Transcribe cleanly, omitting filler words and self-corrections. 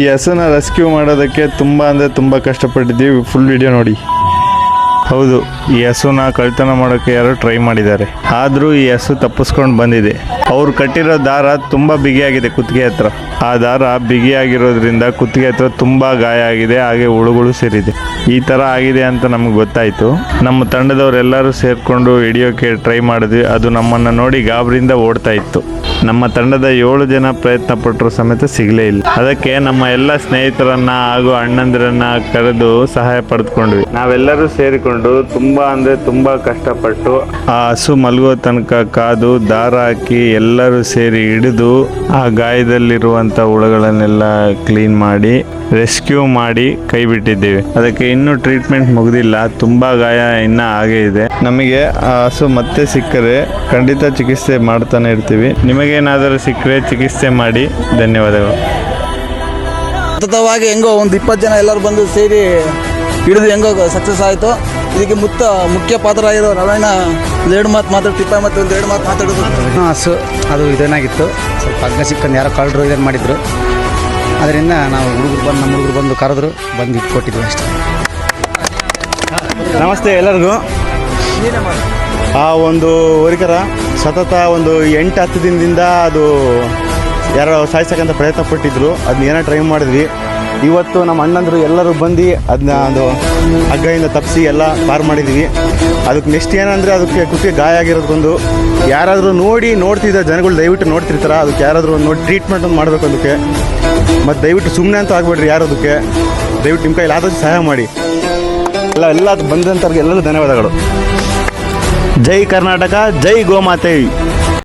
ಈ ಹಸುನ ರೆಸ್ಕ್ಯೂ ಮಾಡೋದಕ್ಕೆ ತುಂಬ ಕಷ್ಟಪಟ್ಟಿದ್ದೀವಿ. ಫುಲ್ ವಿಡಿಯೋ ನೋಡಿ. ಹೌದು, ಈ ಹಸುನ ಕಳ್ತನ ಮಾಡೋಕ್ಕೆ ಯಾರೋ ಟ್ರೈ ಮಾಡಿದ್ದಾರೆ. ಆದರೂ ಈ ಹಸು ತಪ್ಪಿಸ್ಕೊಂಡು ಬಂದಿದೆ. ಅವ್ರು ಕಟ್ಟಿರೋ ದಾರ ತುಂಬ ಬಿಗಿಯಾಗಿದೆ ಕುತ್ತಿಗೆ ಹತ್ರ. ಆ ದಾರ ಬಿಗಿಯಾಗಿರೋದ್ರಿಂದ ಕುತ್ತಿಗೆ ಹತ್ರ ತುಂಬ ಗಾಯ ಆಗಿದೆ, ಹಾಗೆ ಹುಳುಗಳು ಸೇರಿದೆ. ಈ ಥರ ಆಗಿದೆ ಅಂತ ನಮ್ಗೆ ಗೊತ್ತಾಯಿತು. ನಮ್ಮ ತಂಡದವರೆಲ್ಲರೂ ಸೇರಿಕೊಂಡು ಹಿಡಿಯೋಕ್ಕೆ ಟ್ರೈ ಮಾಡಿದ್ವಿ. ಅದು ನಮ್ಮನ್ನು ನೋಡಿ ಗಾಬರಿಯಿಂದ ಓಡ್ತಾ ಇತ್ತು. ನಮ್ಮ ತಂಡದ 7 ಜನ ಪ್ರಯತ್ನ ಪಟ್ಟರು ಸಮೇತ ಸಿಗಲೇ ಇಲ್ಲ. ಅದಕ್ಕೆ ನಮ್ಮ ಎಲ್ಲ ಸ್ನೇಹಿತರನ್ನ ಹಾಗೂ ಅಣ್ಣಂದಿರನ್ನ ಕರೆದು ಸಹಾಯ ಪಡೆದುಕೊಂಡ್ವಿ. ನಾವೆಲ್ಲರೂ ಸೇರಿಕೊಂಡು ತುಂಬ ಕಷ್ಟಪಟ್ಟು ಆ ಹಸು ಮಲಗೋ ತನಕ ಕಾದು ದಾರ ಹಾಕಿ ಎಲ್ಲರೂ ಸೇರಿ ಹಿಡಿದು ಆ ಗಾಯದಲ್ಲಿರುವಂಥ ಹುಳುಗಳನ್ನೆಲ್ಲ ಕ್ಲೀನ್ ಮಾಡಿ ರೆಸ್ಕ್ಯೂ ಮಾಡಿ ಕೈ ಬಿಟ್ಟಿದ್ದೇವೆ. ಅದಕ್ಕೆ ಇನ್ನೂ ಟ್ರೀಟ್ಮೆಂಟ್ ಮುಗಿದಿಲ್ಲ, ತುಂಬ ಗಾಯ ಇನ್ನೂ ಹಾಗೇ ಇದೆ. ನಮಗೆ ಆ ಹಸು ಮತ್ತೆ ಸಿಕ್ಕರೆ ಖಂಡಿತ ಚಿಕಿತ್ಸೆ ಮಾಡ್ತಾನೆ ಇರ್ತೀವಿ. ನಿಮಗೇನಾದರೂ ಸಿಕ್ಕರೆ ಚಿಕಿತ್ಸೆ ಮಾಡಿ. ಧನ್ಯವಾದಗಳು. ಸತತವಾಗಿ ಹೆಂಗೋ ಒಂದು 20 ಜನ ಎಲ್ಲರೂ ಬಂದು ಸೇರಿ ಹಿಡಿದು ಹೆಂಗೋ ಸಕ್ಸಸ್ ಆಯಿತು. ಇದಕ್ಕೆ ಮುಖ್ಯ ಪಾತ್ರ ಇರೋ ರವಣ್ಣ ಎರಡು ಮಾತು ಮಾತಾಡಿ ತಿಪ್ಪ ಮತ್ತು ಒಂದು 2 ಮಾತು ಮಾತಾಡೋದು. ಹಸು ಅದು ಇದೇನಾಗಿತ್ತು, ಸ್ವಲ್ಪ ಹಗ್ಗ ಸಿಕ್ಕಂದು ಯಾರೋ ಕಳ್ಳರು ಇದನ್ನು ಮಾಡಿದರು. ಅದರಿಂದ ನಾವು ನಮ್ಮ ಹುಡುಗರು ಬಂದು ಕರೆದ್ರು, ಬಂದು ಇಟ್ಕೊಟ್ಟಿದ್ವಿ ಅಷ್ಟೇ. ನಮಸ್ತೆ ಎಲ್ಲರಿಗೂ. ಆ ಒಂದು ಹೋರಿಕರ ಸತತ ಒಂದು 8-10 ದಿನದಿಂದ ಅದು ಯಾರೋ ಸಾಯಿಸೋಕ್ಕಂತ ಪ್ರಯತ್ನ ಪಟ್ಟಿದ್ರು. ಅದನ್ನ ಏನೋ ಟ್ರೈ ಮಾಡಿದ್ವಿ. ಇವತ್ತು ನಮ್ಮ ಅಣ್ಣಂದರು ಎಲ್ಲರೂ ಬಂದು ಅದನ್ನ ಅದು ಹಗ್ಗದಿಂದ ತಪ್ಪಿಸಿ ಎಲ್ಲ ಪಾರು ಮಾಡಿದ್ವಿ. ಅದಕ್ಕೆ ನೆಕ್ಸ್ಟ್ ಏನಂದರೆ ಅದಕ್ಕೆ ಕುತ್ತಿಗೆ ಗಾಯ ಆಗಿರೋದಕ್ಕೊಂದು ಯಾರಾದರೂ ನೋಡ್ತಿದ್ದ ಜನಗಳು ದಯವಿಟ್ಟು ನೋಡ್ತಿರ್ತಾರೆ. ಅದಕ್ಕೆ ಯಾರಾದರೂ ನೋಡಿ ಟ್ರೀಟ್ಮೆಂಟ್ ಒಂದು ಮಾಡಬೇಕು ಅದಕ್ಕೆ. ಮತ್ತು ದಯವಿಟ್ಟು ಸುಮ್ಮನೆ ಅಂತ ಆಗಬೇಡ್ರಿ ಯಾರು. ಅದಕ್ಕೆ ದಯವಿಟ್ಟು ನಿಮ್ಮ ಕೈಲಿ ಆದಷ್ಟು ಸಹಾಯ ಮಾಡಿ. ಎಲ್ಲ ಬಂದಂಥವ್ರಿಗೆ ಎಲ್ಲರಿಗೂ ಧನ್ಯವಾದಗಳು. ಜೈ ಕರ್ನಾಟಕ, ಜೈ ಗೋಮಾತೆ.